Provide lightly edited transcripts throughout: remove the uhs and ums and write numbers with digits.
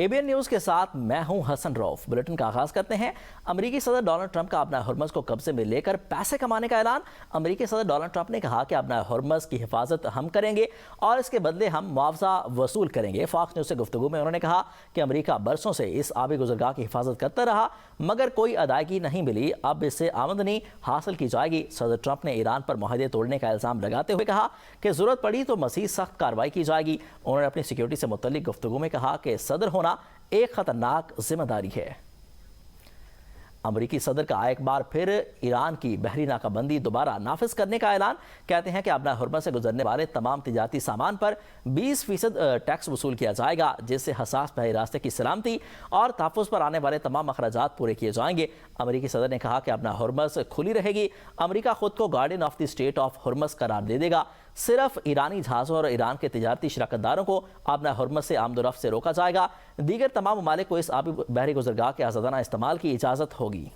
ABN news کے ساتھ میں ہوں حسن روف۔ بلیٹن کا آغاز کرتے ہیں۔ امریکی صدر ڈونلڈ ٹرمپ کا ابنۂ ہرمز کو قبضے میں لے کر پیسے کمانے کا اعلان۔ امریکی صدر ڈونلڈ ٹرمپ نے کہا کہ ابنۂ ہرمز کی حفاظت ہم کریں گے اور اس کے بدلے ہم معاوضہ وصول کریں گے۔ فاکس نیوز سے گفتگو میں انہوں نے کہا کہ امریکہ برسوں سے اس آبی گزرگاہ کی حفاظت کرتا رہا مگر کوئی ادائیگی نہیں ملی، اب اس سے آمدنی حاصل کی جائے گی۔ صدر ٹرمپ نے ایران پر معاہدے توڑنے کا الزام لگاتے ہوئے کہا کہ ضرورت پڑی تو مزید سخت کارروائی کی جائے گی۔ انہوں نے اپنی سیکیورٹی سے متعلق گفتگو میں کہا کہ صدر ہونا ایک خطرناک ذمہ داری ہے۔ امریکی صدر کا ایک بار پھر ایران کی بحری ناکہ بندی دوبارہ نافذ کرنے کا اعلان۔ کہتے ہیں کہ ابنۂ ہرمز سے گزرنے والے تمام تجارتی سامان پر 20% ٹیکس وصول کیا جائے گا، جس سے حساس بحری راستے کی سلامتی اور تحفظ پر آنے والے تمام اخراجات پورے کیے جائیں گے۔ امریکی صدر نے کہا کہ ابنۂ ہرمز کھلی رہے گی۔ امریکہ خود کو guardian of the state of Hormuz قرار دے گا۔ صرف ایرانی جہازوں اور ایران کے تجارتی شراکت داروں کو ابنۂ ہرمز سے آمد و رفت سے روکا جائے گا۔ دیگر تمام ممالک کو اس آبی بحری گزرگاہ کے آزادانہ استعمال کی اجازت ہوگی۔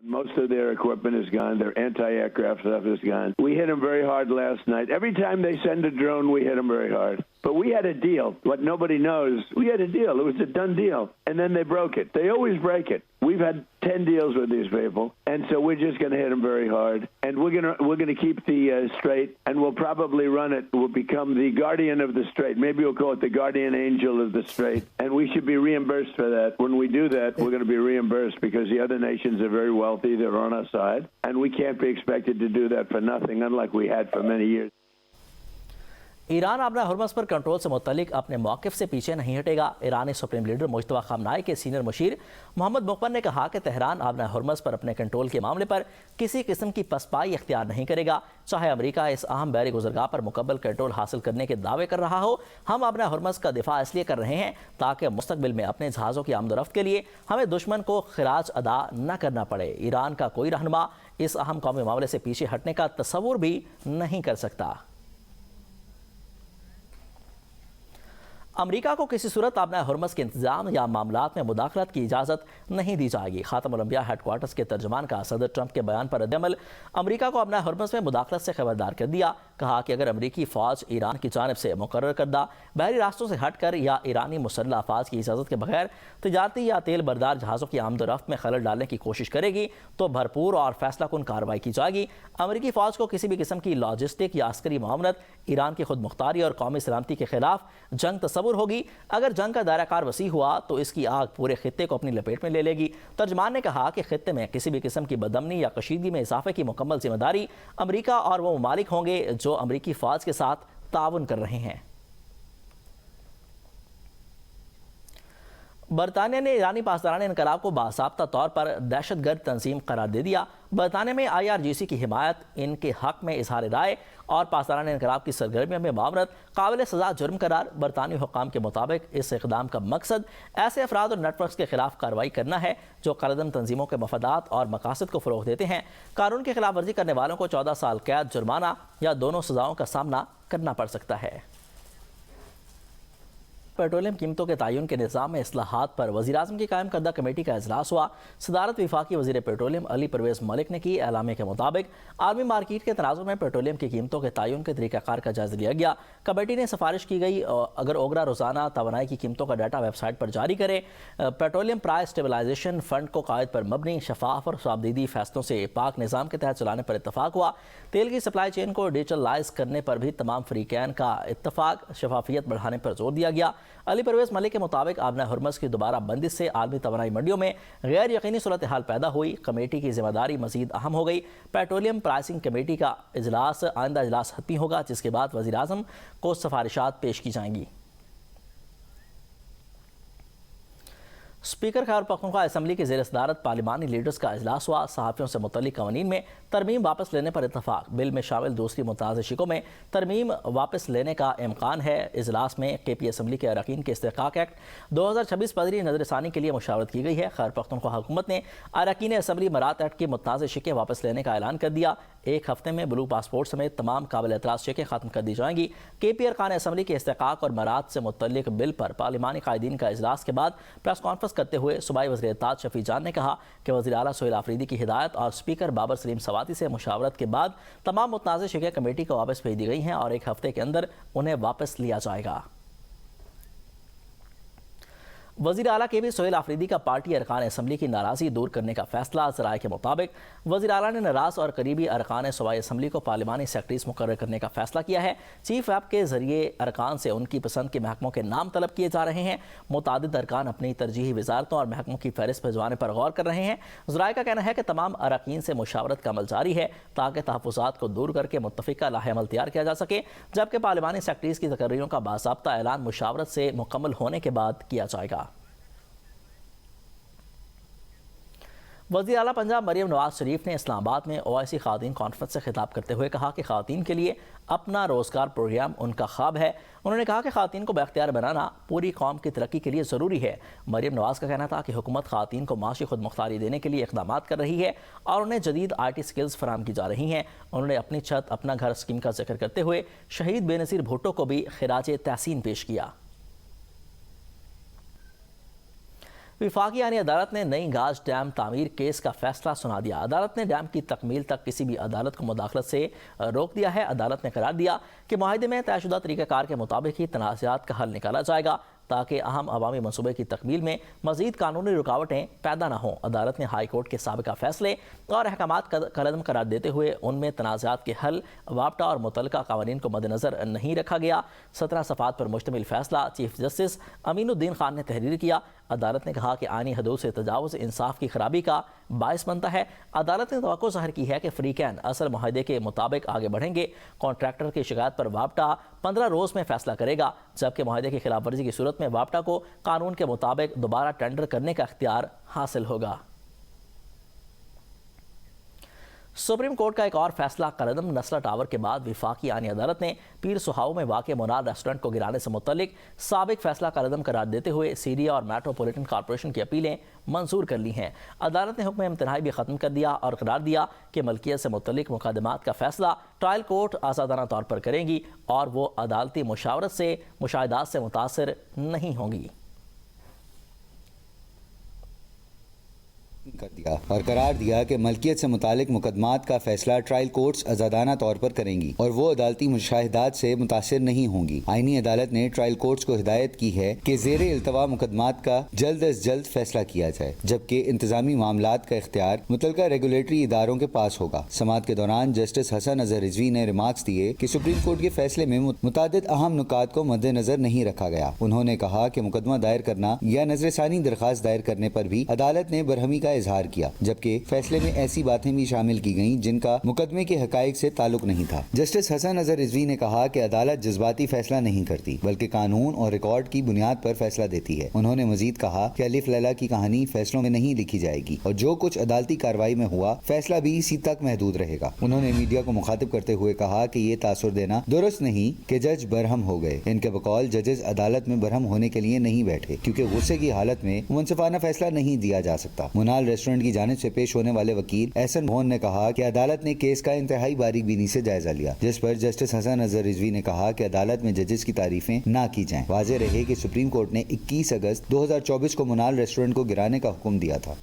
Most of their equipment is gone. Their anti-aircraft stuff is gone. We hit them very hard last night. Every time they send a drone, we hit them very hard. But we had a deal. What nobody knows, we had a deal. It was a done deal. And then they broke it. They always break it. We've had 10 deals with these people. And so we're just going to hit them very hard. And we're going to keep the strait. And we'll probably run it. We'll become the guardian of the strait. Maybe we'll call it the guardian angel of the strait. And we should be reimbursed for that. When we do that, we're going to be reimbursed because the other nations are very wealthy. They're on our side. And we can't be expected to do that for nothing, unlike we had for many years. Iran ابنۂ Hormuz پر control سے متعلق اپنے موقف سے پیچھے نہیں ہٹے گا۔ ایرانی سپریم لیڈر مجتبیٰ خامنہئی کے سینئر مشیر محمد مقبل نے کہا کہ تہران ابنۂ ہرمز پر اپنے کنٹرول کے معاملے پر کسی قسم کی پسپائی اختیار نہیں کرے گا، چاہے امریکہ اس اہم بحری گزرگاہ پر مکمل کنٹرول حاصل کرنے کے دعوے کر رہا ہو۔ ہم ابنۂ ہرمز کا دفاع اس لیے کر رہے ہیں تاکہ مستقبل میں اپنے جہازوں کی آمد و رفت کے لیے ہمیں دشمن کو خراج ادا نہ کرنا پڑے۔ ایران کا کوئی رہنما اس اہم قومی معاملے سے پیچھے ہٹنے کا تصور بھی نہیں کر سکتا۔ امریکہ کو کسی صورت ابنۂ ہرمز کے انتظام یا معاملات میں مداخلت کی اجازت نہیں دی جائے گی۔ خاتم الانبیاء ہیڈ کوارٹرز کے ترجمان کا صدر ٹرمپ کے بیان پر رد عمل۔ امریکہ کو ابنۂ ہرمز میں مداخلت سے خبردار کر دیا۔ کہا کہ اگر امریکی فوج ایران کی جانب سے مقرر کردہ بحری راستوں سے ہٹ کر یا ایرانی مسلح افواج کی اجازت کے بغیر تجارتی یا تیل بردار جہازوں کی آمد و رفت میں خلل ڈالنے کی کوشش کرے گی تو بھرپور اور فیصلہ کن کارروائی کی جائے گی۔ امریکی فوج کو کسی بھی قسم کی لاجسٹک یا عسکری معاونت ایران کی خود مختاری اور قومی سلامتی کے خلاف جنگ تصور ہوگی۔ اگر جنگ کا دائرہ کار وسیع ہوا تو اس کی آگ پورے خطے کو اپنی لپیٹ میں لے لے گی۔ ترجمان نے کہا کہ خطے میں کسی بھی قسم کی بدامنی یا کشیدگی میں اضافے کی مکمل ذمہ داری امریکہ اور وہ ممالک ہوں گے جو امریکی فوج کے ساتھ تعاون کر رہے ہیں۔ برطانیہ نے ایرانی پاسداران انقلاب کو باضابطہ طور پر دہشت گرد تنظیم قرار دے دیا۔ برطانیہ میں IRGC کی حمایت، ان کے حق میں اظہار رائے اور پاسداران انقلاب کی سرگرمیوں میں معاونت قابل سزا جرم قرار۔ برطانوی حکام کے مطابق اس اقدام کا مقصد ایسے افراد اور نیٹ ورکس کے خلاف کارروائی کرنا ہے جو قلعدم تنظیموں کے مفادات اور مقاصد کو فروغ دیتے ہیں۔ قانون کی خلاف ورزی کرنے والوں کو 14 سال قید، جرمانہ یا دونوں سزاؤں کا سامنا کرنا پڑ سکتا ہے۔ پیٹرولیم قیمتوں کے تعین کے نظام میں اصلاحات پر وزیراعظم کی قائم کردہ کمیٹی کا اجلاس ہوا۔ صدارت وفاقی وزیر پیٹرولیم علی پرویز ملک نے کی۔ اعلامیہ کے مطابق عالمی مارکیٹ کے تناظر میں پیٹرولیم کی قیمتوں کے تعین کے طریقہ کار کا جائزہ لیا گیا۔ کمیٹی نے سفارش کی گئی اگر اوگرا روزانہ توانائی کی قیمتوں کا ڈیٹا ویب سائٹ پر جاری کرے۔ پیٹرولیم پرائس اسٹیبلائزیشن فنڈ کو قاعد پر مبنی، شفاف اور صابدیدی فیصلوں سے پاک نظام کے تحت چلانے پر اتفاق ہوا۔ تیل کی سپلائی چین کو ڈیجیٹلائز کرنے پر بھی تمام فریقین کا اتفاق، شفافیت بڑھانے پر زور دیا گیا۔ علی پرویز ملک کے مطابق ابنۂ ہرمز کی دوبارہ بندش سے عالمی توانائی منڈیوں میں غیر یقینی صورتحال پیدا ہوئی۔ کمیٹی کی ذمہ داری مزید اہم ہو گئی۔ پیٹرولیم پرائسنگ کمیٹی کا آئندہ اجلاس حتمی ہوگا جس کے بعد وزیر اعظم کو سفارشات پیش کی جائیں گی۔ اسپیکر خیبر پختونخوا اسمبلی کی زیر صدارت پارلیمانی لیڈرز کا اجلاس ہوا۔ صحافیوں سے متعلق قوانین میں ترمیم واپس لینے پر اتفاق۔ بل میں شامل دوسری متنازع شقوں میں ترمیم واپس لینے کا امکان ہے۔ اجلاس میں KP اسمبلی کے اراکین کے استحقاق ایکٹ 2026 پر نظر ثانی کے لیے مشاورت کی گئی ہے۔ خیبر پختونخوا حکومت نے اراکین اسمبلی مرات ایکٹ کی متنازع شقیں واپس لینے کا اعلان کر دیا۔ ایک ہفتے میں بلو پاسپورٹ سمیت تمام قابل اعتراض شقیں ختم کر دی جائیں گی۔ KP ارکان اسمبلی کے استحقاق اور مرات سے متعلق بل پر پارلیمانی قائدین کا اجلاس کے بعد پریس کانفرنس کرتے ہوئے صوبائی وزیر اطلاعات شفیع جان نے کہا کہ وزیر اعلیٰ سہیل آفریدی کی ہدایت اور اسپیکر بابر سلیم سواتی سے مشاورت کے بعد تمام متنازع شقیں کمیٹی کو واپس بھیج دی گئی ہیں اور ایک ہفتے کے اندر انہیں واپس لیا جائے گا۔ وزیر اعلیٰ کے بھی سہیل آفریدی کا پارٹی ارکان اسمبلی کی ناراضی دور کرنے کا فیصلہ۔ ذرائع کے مطابق وزیر اعلیٰ نے ناراض اور قریبی ارکان صوبائی اسمبلی کو پارلیمانی سیکرٹریز مقرر کرنے کا فیصلہ کیا ہے۔ چیف ویپ کے ذریعے ارکان سے ان کی پسند کے محکموں کے نام طلب کیے جا رہے ہیں۔ متعدد ارکان اپنی ترجیحی وزارتوں اور محکموں کی فہرست بھجوانے پر غور کر رہے ہیں۔ ذرائع کا کہنا ہے کہ تمام اراکین سے مشاورت کا عمل جاری ہے تاکہ تحفظات کو دور کر کے متفقہ لاہ عمل تیار کیا جا سکے، جبکہ پارلیمانی سیکرٹریز کی تقرریوں کا باضابطہ اعلان مشاورت سے مکمل ہونے کے بعد کیا جائے گا۔ وزیر اعلیٰ پنجاب مریم نواز شریف نے اسلام آباد میں اوائسی خواتین کانفرنس سے خطاب کرتے ہوئے کہا کہ خواتین کے لیے اپنا روزگار پروگرام ان کا خواب ہے۔ انہوں نے کہا کہ خواتین کو بااختیار بنانا پوری قوم کی ترقی کے لیے ضروری ہے۔ مریم نواز کا کہنا تھا کہ حکومت خواتین کو معاشی خود مختاری دینے کے لیے اقدامات کر رہی ہے اور انہیں جدید آئی ٹی سکلز فراہم کی جا رہی ہیں۔ انہوں نے اپنی چھت اپنا گھر اسکیم کا ذکر کرتے ہوئے شہید بے نظیر بھٹو کو بھی خراج تحسین پیش کیا۔ وفاقی آئینی عدالت نے نئی گاج ڈیم تعمیر کیس کا فیصلہ سنا دیا۔ عدالت نے ڈیم کی تکمیل تک کسی بھی عدالت کو مداخلت سے روک دیا ہے۔ عدالت نے قرار دیا کہ معاہدے میں طے شدہ طریقہ کار کے مطابق ہی تنازعات کا حل نکالا جائے گا تاکہ اہم عوامی منصوبے کی تکمیل میں مزید قانونی رکاوٹیں پیدا نہ ہوں۔ عدالت نے ہائی کورٹ کے سابقہ فیصلے اور احکامات کالعدم قرار دیتے ہوئے ان میں تنازعات کے حل، ضابطہ اور متعلقہ قوانین کو مد نظر نہیں رکھا گیا۔ 17 صفحات پر مشتمل فیصلہ چیف جسٹس امین الدین خان نے تحریر کیا۔ عدالت نے کہا کہ آئینی حدود سے تجاوز انصاف کی خرابی کا باعث بنتا ہے۔ عدالت نے توقع ظاہر کی ہے کہ فریقین اصل معاہدے کے مطابق آگے بڑھیں گے۔ کانٹریکٹر کی شکایت پر ضابطہ 15 روز میں فیصلہ کرے گا، جبکہ معاہدے کی خلاف ورزی کی صورت میں ضابطہ کو قانون کے مطابق دوبارہ ٹینڈر کرنے کا اختیار حاصل ہوگا۔ سپریم کورٹ کا ایک اور فیصلہ قلعدم نسلہ ٹاور کے بعد وفاقی آئینی عدالت نے پیر سہاؤ میں واقع منال ریسٹورنٹ کو گرانے سے متعلق سابق فیصلہ قلعدم قرار دیتے ہوئے سیریا اور میٹروپولیٹن کارپوریشن کی اپیلیں منظور کر لی ہیں۔ عدالت نے حکم امتناعی بھی ختم کر دیا اور قرار دیا کہ ملکیت سے متعلق مقدمات کا فیصلہ ٹرائل کورٹ آزادانہ طور پر کریں گی اور وہ عدالتی مشاورت سے مشاہدات سے متاثر نہیں ہوں گی۔ کر دیا اور قرار دیا کہ ملکیت سے متعلق مقدمات کا فیصلہ ٹرائل کورٹس آزادانہ طور پر کریں گی اور وہ عدالتی مشاہدات سے متاثر نہیں ہوں گی۔ آئینی عدالت نے ٹرائل کورٹس کو ہدایت کی ہے کہ زیر التوا مقدمات کا جلد از جلد فیصلہ کیا جائے، جبکہ انتظامی معاملات کا اختیار متعلقہ ریگولیٹری اداروں کے پاس ہوگا۔ سماعت کے دوران جسٹس حسن اظہر رضوی نے ریمارکس دیے کہ سپریم کورٹ کے فیصلے میں متعدد اہم نکات کو مد نظر نہیں رکھا گیا۔ انہوں نے کہا کہ مقدمہ دائر کرنا یا نظر ثانی درخواست دائر کرنے پر بھی عدالت نے برہمی کا اظہار کیا، جبکہ فیصلے میں ایسی باتیں بھی شامل کی گئیں جن کا مقدمے کے حقائق سے تعلق نہیں تھا۔ جسٹس حسن اظہر رضوی نے کہا کہ عدالت جذباتی فیصلہ نہیں کرتی بلکہ قانون اور ریکارڈ کی بنیاد پر فیصلہ دیتی ہے۔ انہوں نے مزید کہا کہ الف لیلا کی کہانی فیصلوں میں نہیں لکھی جائے گی اور جو کچھ عدالتی کارروائی میں ہوا فیصلہ بھی اسی تک محدود رہے گا۔ انہوں نے میڈیا کو مخاطب کرتے ہوئے کہا کہ یہ تاثر دینا درست نہیں کہ جج برہم ہو گئے۔ ان کے بقول ججز عدالت میں برہم ہونے کے لیے نہیں بیٹھے کیونکہ غصے کی حالت میں منصفانہ فیصلہ نہیں دیا جا سکتا۔ منال ریسٹورنٹ کی جانب سے پیش ہونے والے وکیل احسن بھون نے کہا کہ عدالت نے کیس کا انتہائی باریک بینی سے جائزہ لیا، جس پر جسٹس حسن اظہر رضوی نے کہا کہ عدالت میں ججز کی تعریفیں نہ کی جائیں۔ واضح رہے کہ سپریم کورٹ نے 21 اگست 2024 کو منال ریسٹورنٹ کو گرانے کا حکم دیا تھا۔